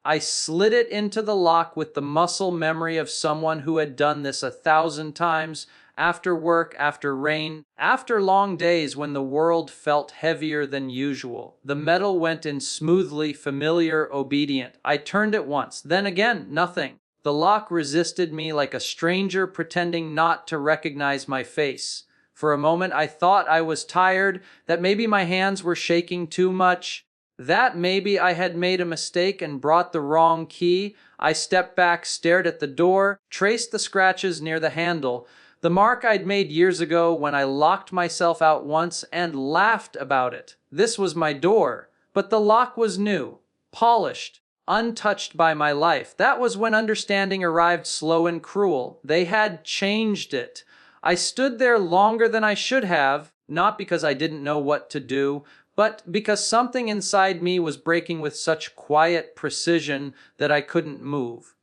I slid it into the lock with the muscle memory of someone who had done this 1,000 times, after work, after rain, after long days when the world felt heavier than usual. The metal went in smoothly, familiar, obedient. I turned it once, then again, nothing. The lock resisted me like a stranger pretending not to recognize my face. For a moment I thought I was tired, that maybe my hands were shaking too much, that maybe I had made a mistake and brought the wrong key. I stepped back, stared at the door, traced the scratches near the handle, the mark I'd made years ago when I locked myself out once, and laughed about it. This was my door, but the lock was new, polished, untouched by my life. That was when understanding arrived, slow and cruel. They had changed it. I stood there longer than I should have, not because I didn't know what to do, but because something inside me was breaking with such quiet precision that I couldn't move.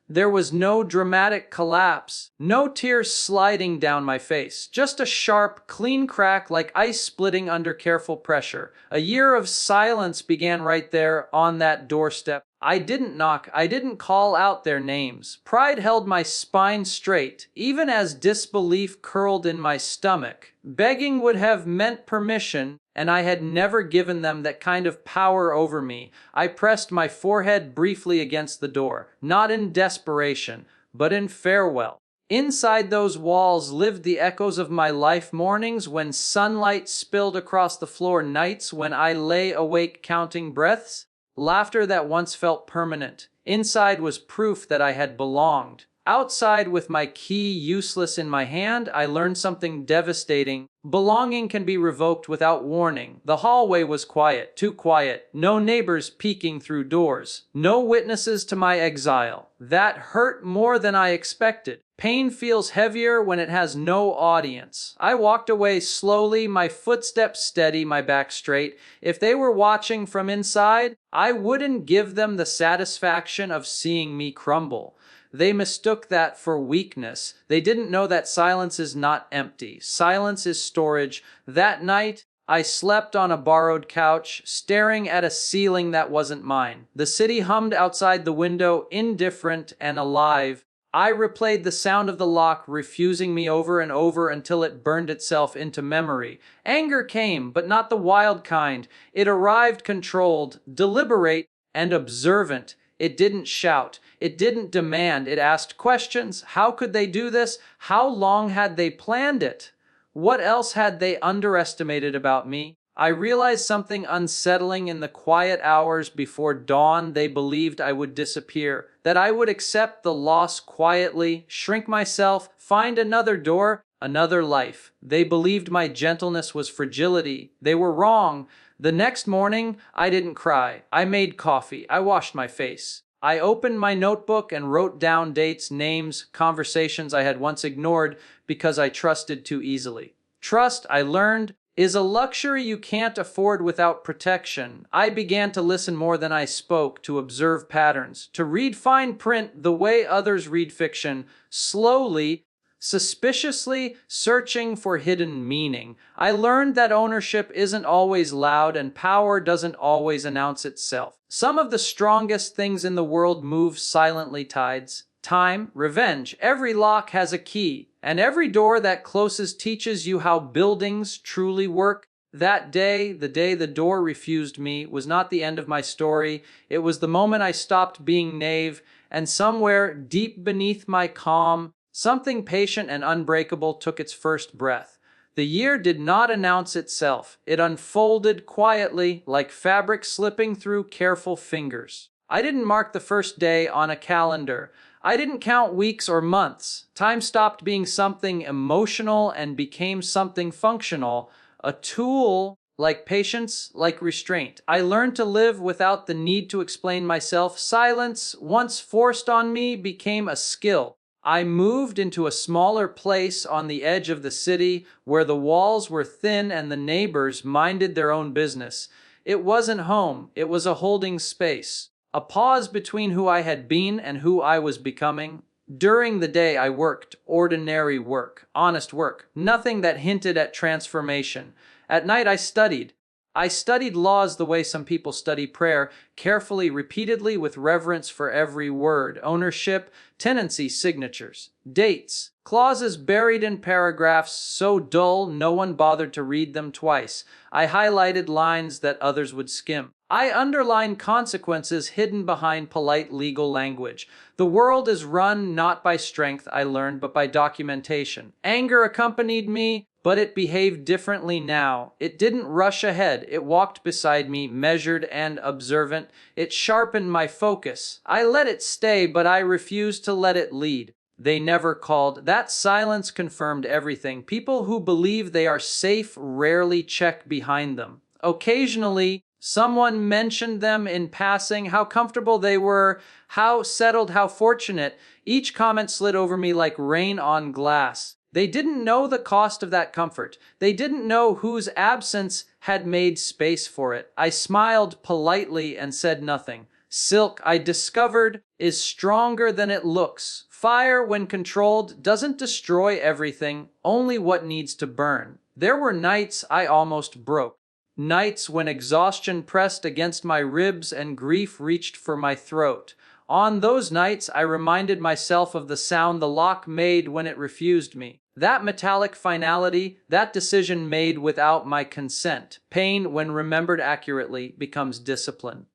There was no dramatic collapse, no tears sliding down my face, just a sharp, clean crack like ice splitting under careful pressure. A year of silence began right there on that doorstep. I didn't knock, I didn't call out their names. Pride held my spine straight, even as disbelief curled in my stomach. Begging would have meant permission, and I had never given them that kind of power over me. I pressed my forehead briefly against the door, not in desperation, but in farewell. Inside those walls lived the echoes of my life, mornings when sunlight spilled across the floor, nights when I lay awake counting breaths, laughter that once felt permanent. Inside was proof that I had belonged. Outside, with my key useless in my hand, I learned something devastating. Belonging can be revoked without warning. The hallway was quiet, too quiet. No neighbors peeking through doors. No witnesses to my exile. That hurt more than I expected. Pain feels heavier when it has no audience. I walked away slowly, my footsteps steady, my back straight. If they were watching from inside, I wouldn't give them the satisfaction of seeing me crumble. They mistook that for weakness. They didn't know that silence is not empty. Silence is storage. That night, I slept on a borrowed couch, staring at a ceiling that wasn't mine. The city hummed outside the window, indifferent and alive. I replayed the sound of the lock refusing me over and over until it burned itself into memory. Anger came, but not the wild kind. It arrived controlled, deliberate, and observant. It didn't shout. It didn't demand. It asked questions. How could they do this? How long had they planned it? What else had they underestimated about me? I realized something unsettling in the quiet hours before dawn. They believed I would disappear, that I would accept the loss quietly, shrink myself, find another door, another life. They believed my gentleness was fragility. They were wrong. The next morning, I didn't cry. I made coffee. I washed my face. I opened my notebook and wrote down dates, names, conversations I had once ignored because I trusted too easily. Trust, I learned, is a luxury you can't afford without protection. I began to listen more than I spoke, to observe patterns, to read fine print the way others read fiction, slowly, suspiciously, searching for hidden meaning. I learned that ownership isn't always loud and power doesn't always announce itself. Some of the strongest things in the world move silently, tides. Time, revenge. Every lock has a key, and every door that closes teaches you how buildings truly work. That day, the day the door refused me, was not the end of my story. It was the moment I stopped being naive, and somewhere deep beneath my calm, something patient and unbreakable took its first breath. The year did not announce itself. It unfolded quietly, like fabric slipping through careful fingers. I didn't mark the first day on a calendar. I didn't count weeks or months. Time stopped being something emotional and became something functional, a tool like patience, like restraint. I learned to live without the need to explain myself. Silence, once forced on me, became a skill. I moved into a smaller place on the edge of the city where the walls were thin and the neighbors minded their own business. It wasn't home, it was a holding space, a pause between who I had been and who I was becoming. During the day I worked, ordinary work, honest work, nothing that hinted at transformation. At night I studied. I studied laws the way some people study prayer, carefully, repeatedly, with reverence for every word. Ownership, tenancy, signatures, dates, clauses buried in paragraphs so dull no one bothered to read them twice. I highlighted lines that others would skim. I underlined consequences hidden behind polite legal language. The world is run not by strength, I learned, but by documentation. Anger accompanied me, but it behaved differently now. It didn't rush ahead. It walked beside me, measured and observant. It sharpened my focus. I let it stay, but I refused to let it lead. They never called. That silence confirmed everything. People who believe they are safe rarely check behind them. Occasionally, someone mentioned them in passing, how comfortable they were, how settled, how fortunate. Each comment slid over me like rain on glass. They didn't know the cost of that comfort. They didn't know whose absence had made space for it. I smiled politely and said nothing. Silk, I discovered, is stronger than it looks. Fire, when controlled, doesn't destroy everything, only what needs to burn. There were nights I almost broke. Nights when exhaustion pressed against my ribs and grief reached for my throat. On those nights, I reminded myself of the sound the lock made when it refused me. That metallic finality, that decision made without my consent. Pain, when remembered accurately, becomes discipline.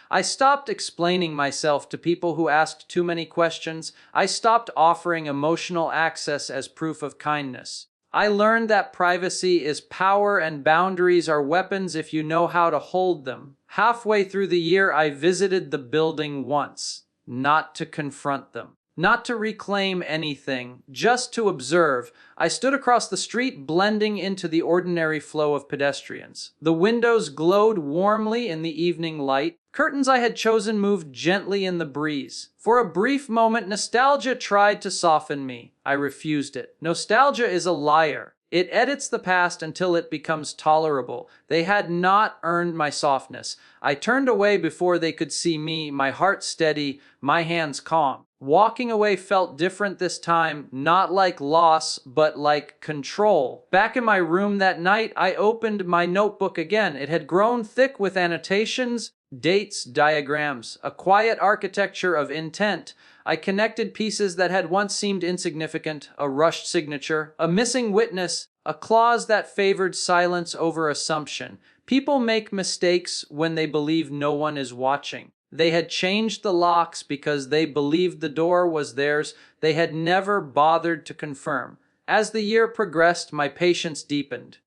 I stopped explaining myself to people who asked too many questions. I stopped offering emotional access as proof of kindness. I learned that privacy is power and boundaries are weapons if you know how to hold them. Halfway through the year, I visited the building once, not to confront them, not to reclaim anything, just to observe. I stood across the street, blending into the ordinary flow of pedestrians. The windows glowed warmly in the evening light. Curtains I had chosen moved gently in the breeze. For a brief moment, nostalgia tried to soften me. I refused it. Nostalgia is a liar. It edits the past until it becomes tolerable. They had not earned my softness. I turned away before they could see me, my heart steady, my hands calm. Walking away felt different this time, not like loss, but like control. Back in my room that night, I opened my notebook again. It had grown thick with annotations, dates, diagrams, a quiet architecture of intent. I connected pieces that had once seemed insignificant, a rushed signature, a missing witness, a clause that favored silence over assumption. People make mistakes when they believe no one is watching. They had changed the locks because they believed the door was theirs. They had never bothered to confirm. As the year progressed, my patience deepened.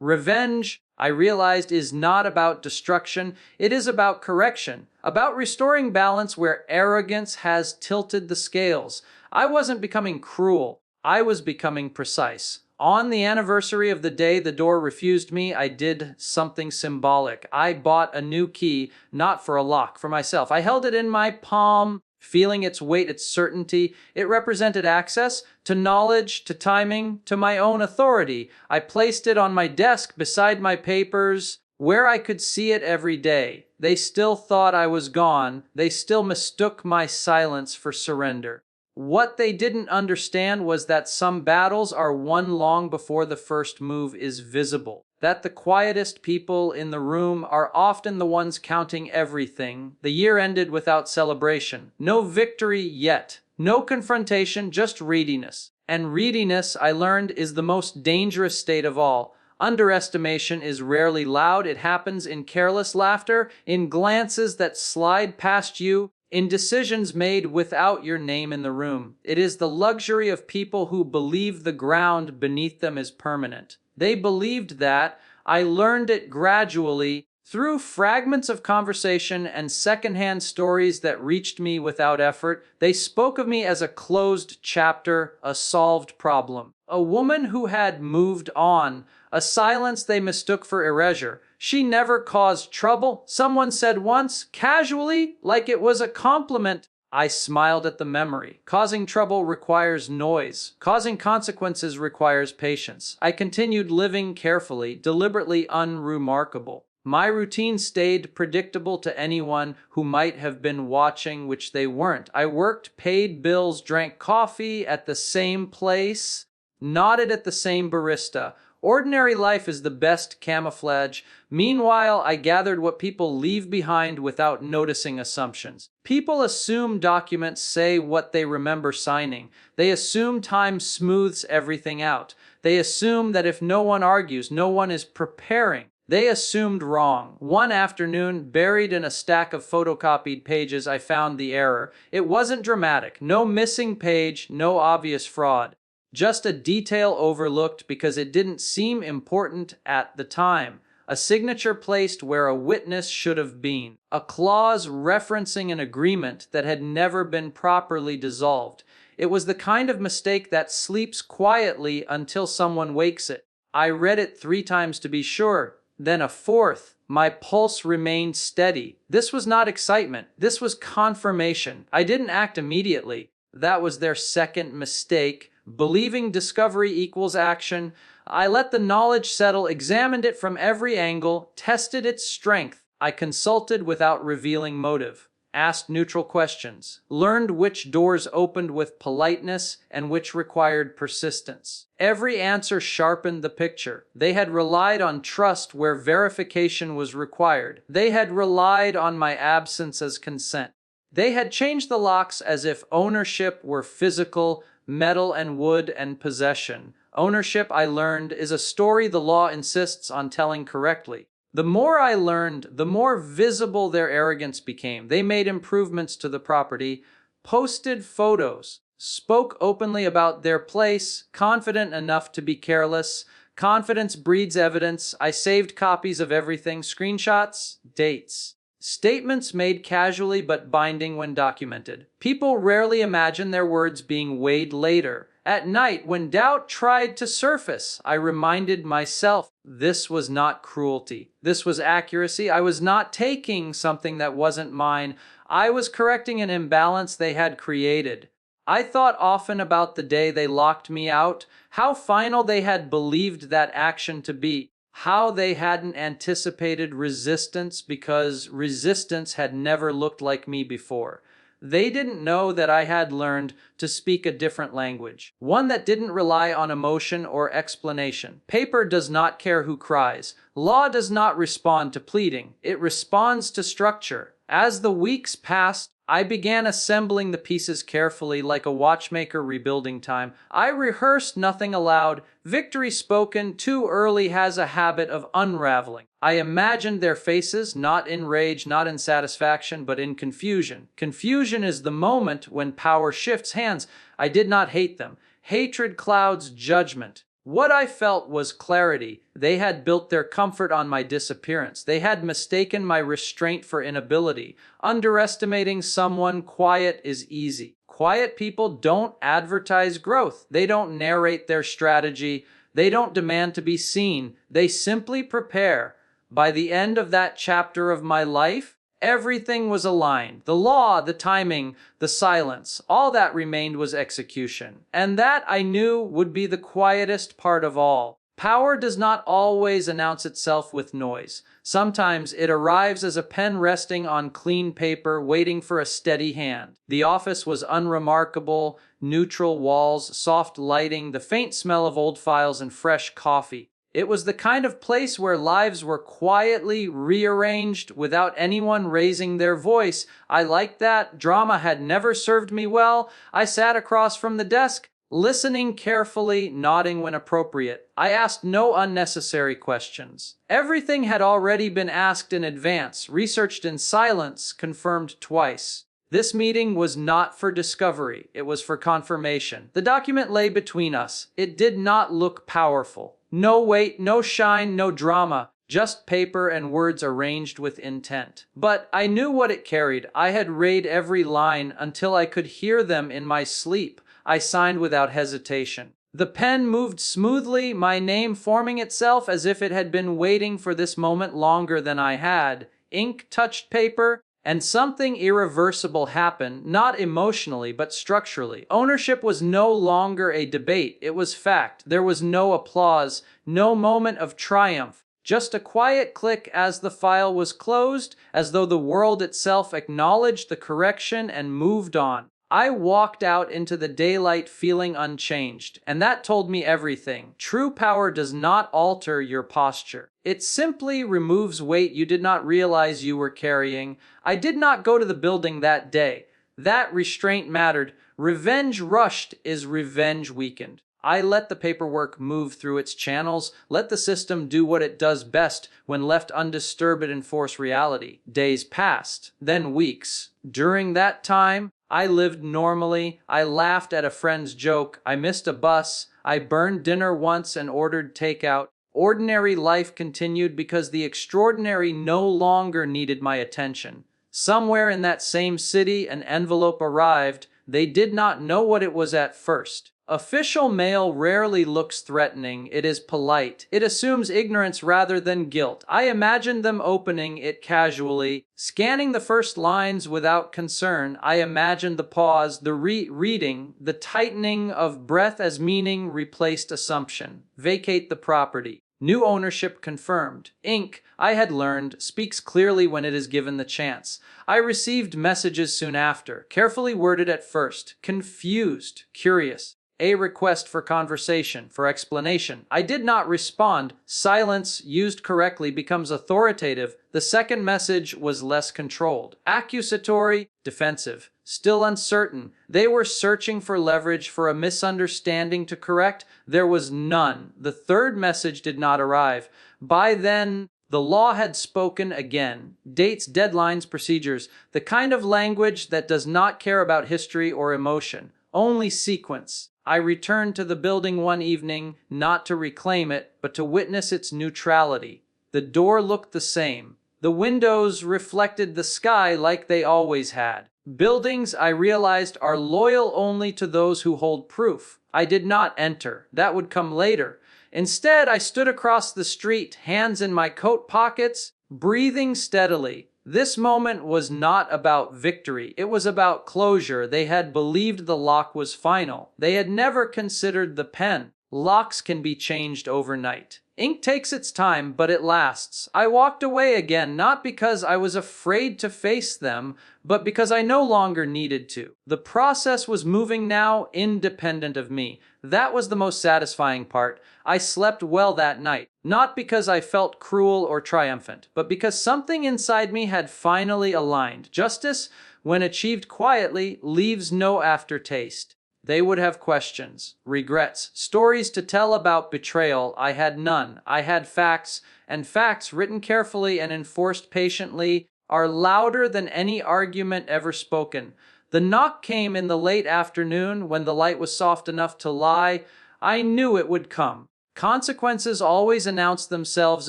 Revenge, I realized, is not about destruction. It is about correction, about restoring balance where arrogance has tilted the scales. I wasn't becoming cruel. I was becoming precise. On the anniversary of the day the door refused me, I did something symbolic. I bought a new key, not for a lock, for myself. I held it in my palm, feeling its weight, its certainty. It represented access to knowledge, to timing, to my own authority. I placed it on my desk beside my papers, where I could see it every day. They still thought I was gone. They still mistook my silence for surrender. What they didn't understand was that some battles are won long before the first move is visible. That the quietest people in the room are often the ones counting everything. The year ended without celebration. No victory yet. No confrontation, just readiness. And readiness, I learned, is the most dangerous state of all. Underestimation is rarely loud. It happens in careless laughter, in glances that slide past you, in decisions made without your name in the room. It is the luxury of people who believe the ground beneath them is permanent. They believed that. I learned it gradually, through fragments of conversation and secondhand stories that reached me without effort. They spoke of me as a closed chapter, a solved problem. A woman who had moved on, a silence they mistook for erasure. She never caused trouble, someone said once, casually, like it was a compliment. I smiled at the memory. Causing trouble requires noise. Causing consequences requires patience. I continued living carefully, deliberately unremarkable. My routine stayed predictable to anyone who might have been watching, which they weren't. I worked, paid bills, drank coffee at the same place, nodded at the same barista, Ordinary life is the best camouflage. Meanwhile, I gathered what people leave behind without noticing assumptions. People assume documents say what they remember signing. They assume time smooths everything out. They assume that if no one argues, no one is preparing. They assumed wrong. One afternoon, buried in a stack of photocopied pages, I found the error. It wasn't dramatic. No missing page, no obvious fraud. Just a detail overlooked because it didn't seem important at the time. A signature placed where a witness should have been. A clause referencing an agreement that had never been properly dissolved. It was the kind of mistake that sleeps quietly until someone wakes it. I read it 3 times to be sure, then a 4th. My pulse remained steady. This was not excitement. This was confirmation. I didn't act immediately. That was their second mistake. Believing discovery equals action. I let the knowledge settle, examined it from every angle, tested its strength. I consulted without revealing motive, asked neutral questions, learned which doors opened with politeness and which required persistence. Every answer sharpened the picture. They had relied on trust where verification was required. They had relied on my absence as consent. They had changed the locks as if ownership were physical, metal and wood and possession. Ownership, I learned, is a story the law insists on telling correctly. The more I learned, the more visible their arrogance became. They made improvements to the property, posted photos, spoke openly about their place, confident enough to be careless. Confidence breeds evidence. I saved copies of everything, screenshots, dates. Statements made casually but binding when documented. People rarely imagine their words being weighed later. At night, when doubt tried to surface, I reminded myself this was not cruelty. This was accuracy. I was not taking something that wasn't mine. I was correcting an imbalance they had created. I thought often about the day they locked me out, how final they had believed that action to be. How they hadn't anticipated resistance because resistance had never looked like me before. They didn't know that I had learned to speak a different language, one that didn't rely on emotion or explanation. Paper does not care who cries. Law does not respond to pleading. It responds to structure. As the weeks passed, I began assembling the pieces carefully like a watchmaker rebuilding time. I rehearsed nothing aloud. Victory spoken too early has a habit of unraveling. I imagined their faces, not in rage, not in satisfaction, but in confusion. Confusion is the moment when power shifts hands. I did not hate them. Hatred clouds judgment. What I felt was clarity. They had built their comfort on my disappearance. They had mistaken my restraint for inability. Underestimating someone quiet is easy. Quiet people don't advertise growth. They don't narrate their strategy. They don't demand to be seen. They simply prepare. By the end of that chapter of my life, everything was aligned. The law, the timing, the silence, all that remained was execution. And that, I knew, would be the quietest part of all. Power does not always announce itself with noise. Sometimes it arrives as a pen resting on clean paper, waiting for a steady hand. The office was unremarkable, neutral walls, soft lighting, the faint smell of old files and fresh coffee. It was the kind of place where lives were quietly rearranged without anyone raising their voice. I liked that. Drama had never served me well. I sat across from the desk, listening carefully, nodding when appropriate. I asked no unnecessary questions. Everything had already been asked in advance, researched in silence, confirmed twice. This meeting was not for discovery. It was for confirmation. The document lay between us. It did not look powerful. No weight, no shine, no drama, just paper and words arranged with intent. But I knew what it carried. I had read every line until I could hear them in my sleep. I signed without hesitation. The pen moved smoothly, my name forming itself as if it had been waiting for this moment longer than I had. Ink touched paper, and something irreversible happened, not emotionally, but structurally. Ownership was no longer a debate, it was fact. There was no applause, no moment of triumph, just a quiet click as the file was closed, as though the world itself acknowledged the correction and moved on. I walked out into the daylight feeling unchanged, and that told me everything. True power does not alter your posture. It simply removes weight you did not realize you were carrying. I did not go to the building that day. That restraint mattered. Revenge rushed is revenge weakened. I let the paperwork move through its channels, let the system do what it does best when left undisturbed and enforce reality. Days passed, then weeks. During that time, I lived normally. I laughed at a friend's joke. I missed a bus. I burned dinner once and ordered takeout. Ordinary life continued because the extraordinary no longer needed my attention. Somewhere in that same city, an envelope arrived. They did not know what it was at first. Official mail rarely looks threatening. It is polite. It assumes ignorance rather than guilt. I imagined them opening it casually, scanning the first lines without concern. I imagined the pause, the reading, the tightening of breath as meaning replaced assumption. Vacate the property. New ownership confirmed. Ink, I had learned, speaks clearly when it is given the chance. I received messages soon after, carefully worded at first, confused, curious. A request for conversation, for explanation. I did not respond. Silence, used correctly, becomes authoritative. The second message was less controlled. Accusatory, defensive, still uncertain. They were searching for leverage, for a misunderstanding to correct. There was none. The third message did not arrive. By then, the law had spoken again. Dates, deadlines, procedures. The kind of language that does not care about history or emotion. Only sequence. I returned to the building one evening, not to reclaim it, but to witness its neutrality. The door looked the same. The windows reflected the sky like they always had. Buildings, I realized, are loyal only to those who hold proof. I did not enter. That would come later. Instead, I stood across the street, hands in my coat pockets, breathing steadily. This moment was not about victory. It was about closure. They had believed the lock was final. They had never considered the pen. Locks can be changed overnight. Ink takes its time, but it lasts. I walked away again, not because I was afraid to face them, but because I no longer needed to. The process was moving now, independent of me. That was the most satisfying part. I slept well that night, not because I felt cruel or triumphant, but because something inside me had finally aligned. Justice, when achieved quietly, leaves no aftertaste. They would have questions, regrets, stories to tell about betrayal. I had none. I had facts, and facts written carefully and enforced patiently are louder than any argument ever spoken. The knock came in the late afternoon when the light was soft enough to lie. I knew it would come. Consequences always announce themselves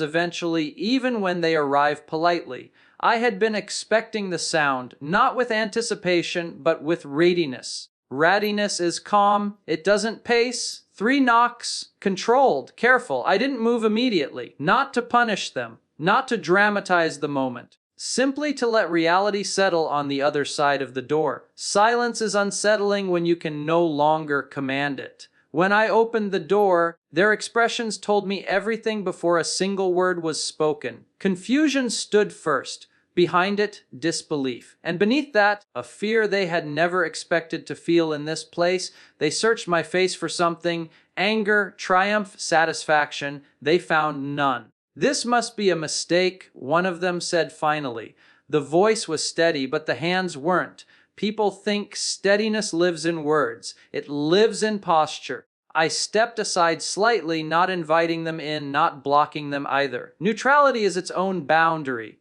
eventually, even when they arrive politely. I had been expecting the sound, not with anticipation, but with readiness. Readiness is calm. It doesn't pace. 3 knocks, controlled, careful. I didn't move immediately, not to punish them, not to dramatize the moment, simply to let reality settle on the other side of the door. Silence is unsettling when you can no longer command it. When I opened the door, their expressions told me everything before a single word was spoken. Confusion stood first. Behind it, disbelief. And beneath that, a fear they had never expected to feel in this place. They searched my face for something. Anger, triumph, satisfaction. They found none. "This must be a mistake," one of them said finally. The voice was steady, but the hands weren't. People think steadiness lives in words. It lives in posture. I stepped aside slightly, not inviting them in, not blocking them either. Neutrality is its own boundary.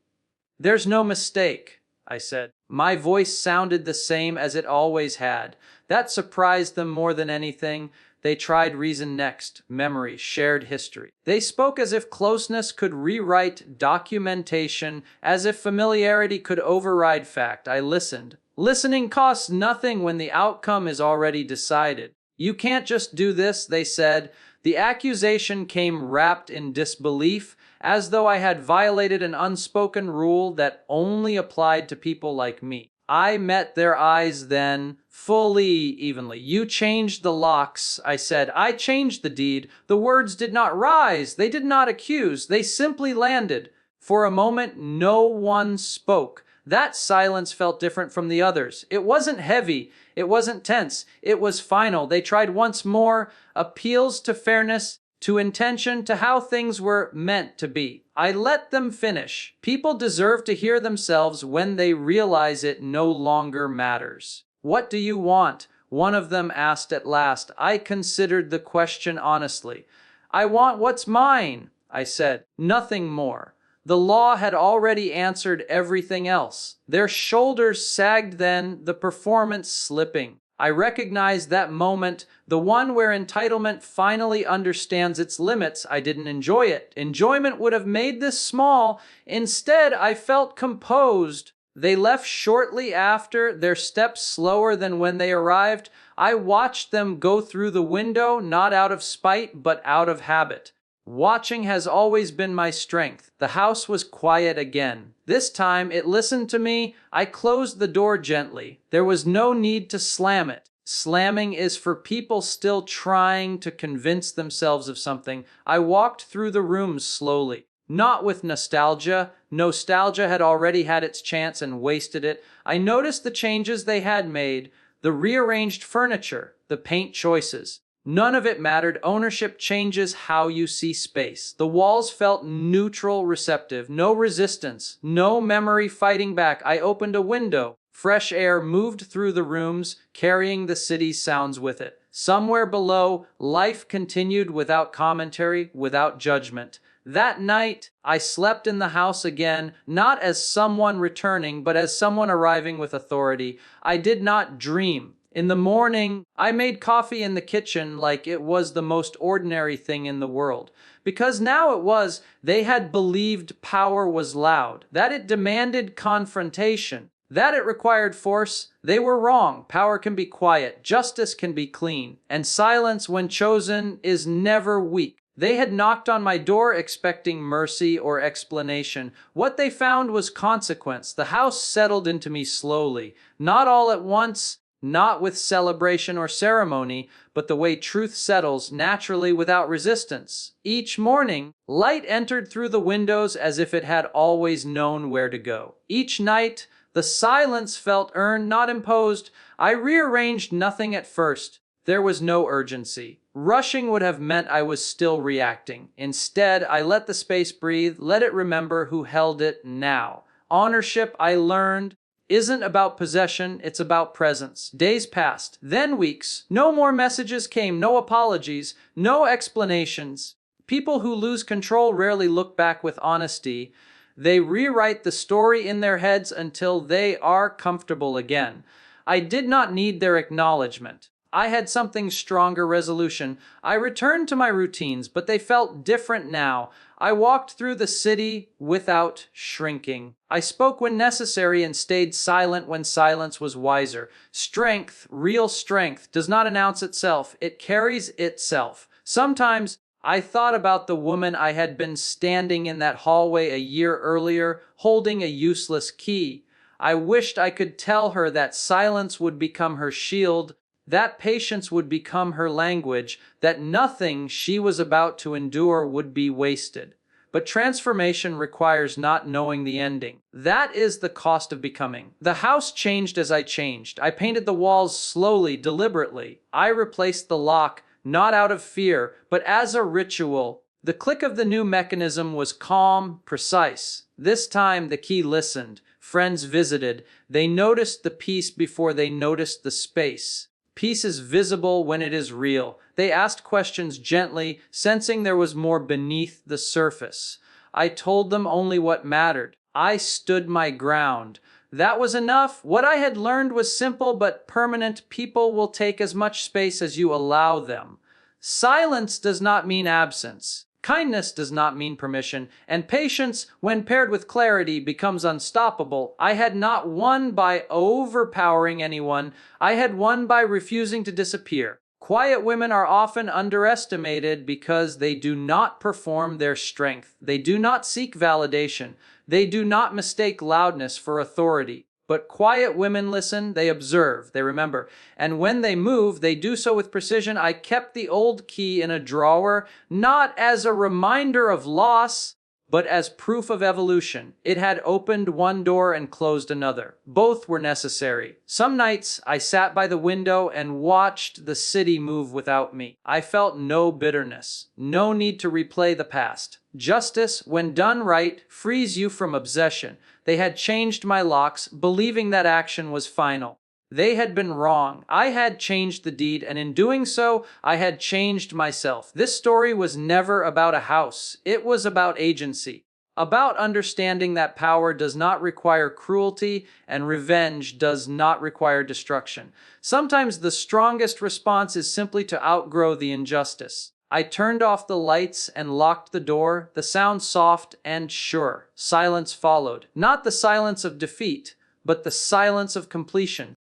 "There's no mistake," I said. My voice sounded the same as it always had. That surprised them more than anything. They tried reason next, memory, shared history. They spoke as if closeness could rewrite documentation, as if familiarity could override fact. I listened. Listening costs nothing when the outcome is already decided. "You can't just do this," they said. The accusation came wrapped in disbelief, as though I had violated an unspoken rule that only applied to people like me. I met their eyes then, fully, evenly. "You changed the locks," I said. "I changed the deed." The words did not rise. They did not accuse. They simply landed. For a moment, no one spoke. That silence felt different from the others. It wasn't heavy, it wasn't tense, it was final. They tried once more, appeals to fairness, to intention, to how things were meant to be. I let them finish. People deserve to hear themselves when they realize it no longer matters. "What do you want?" one of them asked at last. I considered the question honestly. "I want what's mine," I said. Nothing more. The law had already answered everything else. Their shoulders sagged then, the performance slipping. I recognized that moment, the one where entitlement finally understands its limits. I didn't enjoy it. Enjoyment would have made this small. Instead, I felt composed. They left shortly after, their steps slower than when they arrived. I watched them go through the window, not out of spite, but out of habit. Watching has always been my strength. The house was quiet again. This time it listened to me. I closed the door gently. There was no need to slam it. Slamming is for people still trying to convince themselves of something. I walked through the rooms slowly. Not with nostalgia. Nostalgia had already had its chance and wasted it. I noticed the changes they had made, the rearranged furniture, the paint choices. None of it mattered. Ownership changes how you see space. The walls felt neutral, receptive, no resistance, no memory fighting back. I opened a window. Fresh air moved through the rooms, carrying the city's sounds with it. Somewhere below, life continued without commentary, without judgment. That night, I slept in the house again, not as someone returning, but as someone arriving with authority. I did not dream. In the morning, I made coffee in the kitchen like it was the most ordinary thing in the world. Because now it was, they had believed power was loud, that it demanded confrontation, that it required force. They were wrong. Power can be quiet, justice can be clean, and silence, when chosen, is never weak. They had knocked on my door expecting mercy or explanation. What they found was consequence. The house settled into me slowly, not all at once, not with celebration or ceremony, but the way truth settles, naturally, without resistance. Each morning, light entered through the windows as if it had always known where to go. Each night, the silence felt earned, not imposed. I rearranged nothing at first. There was no urgency. Rushing would have meant I was still reacting. Instead, I let the space breathe, let it remember who held it now. Ownership, I learned, isn't about possession, it's about presence. Days passed, then weeks. No more messages came, no apologies, no explanations. People who lose control rarely look back with honesty. They rewrite the story in their heads until they are comfortable again. I did not need their acknowledgement. I had something stronger, resolution. I returned to my routines, but they felt different now. I walked through the city without shrinking. I spoke when necessary and stayed silent when silence was wiser. Strength, real strength, does not announce itself. It carries itself. Sometimes I thought about the woman I had been standing in that hallway a year earlier, holding a useless key. I wished I could tell her that silence would become her shield, that patience would become her language, that nothing she was about to endure would be wasted. But transformation requires not knowing the ending. That is the cost of becoming. The house changed as I changed. I painted the walls slowly, deliberately. I replaced the lock, not out of fear, but as a ritual. The click of the new mechanism was calm, precise. This time the key listened. Friends visited. They noticed the peace before they noticed the space. Peace is visible when it is real. They asked questions gently, sensing there was more beneath the surface. I told them only what mattered. I stood my ground. That was enough. What I had learned was simple but permanent. People will take as much space as you allow them. Silence does not mean absence. Kindness does not mean permission, and patience, when paired with clarity, becomes unstoppable. I had not won by overpowering anyone. I had won by refusing to disappear. Quiet women are often underestimated because they do not perform their strength. They do not seek validation. They do not mistake loudness for authority. But quiet women listen, they observe, they remember. And when they move, they do so with precision. I kept the old key in a drawer, not as a reminder of loss, but as proof of evolution. It had opened one door and closed another. Both were necessary. Some nights I sat by the window and watched the city move without me. I felt no bitterness, no need to replay the past. Justice, when done right, frees you from obsession. They had changed my locks, believing that action was final. They had been wrong. I had changed the deed, and in doing so, I had changed myself. This story was never about a house. It was about agency. About understanding that power does not require cruelty and revenge does not require destruction. Sometimes the strongest response is simply to outgrow the injustice. I turned off the lights and locked the door, the sound soft and sure. Silence followed. Not the silence of defeat, but the silence of completion.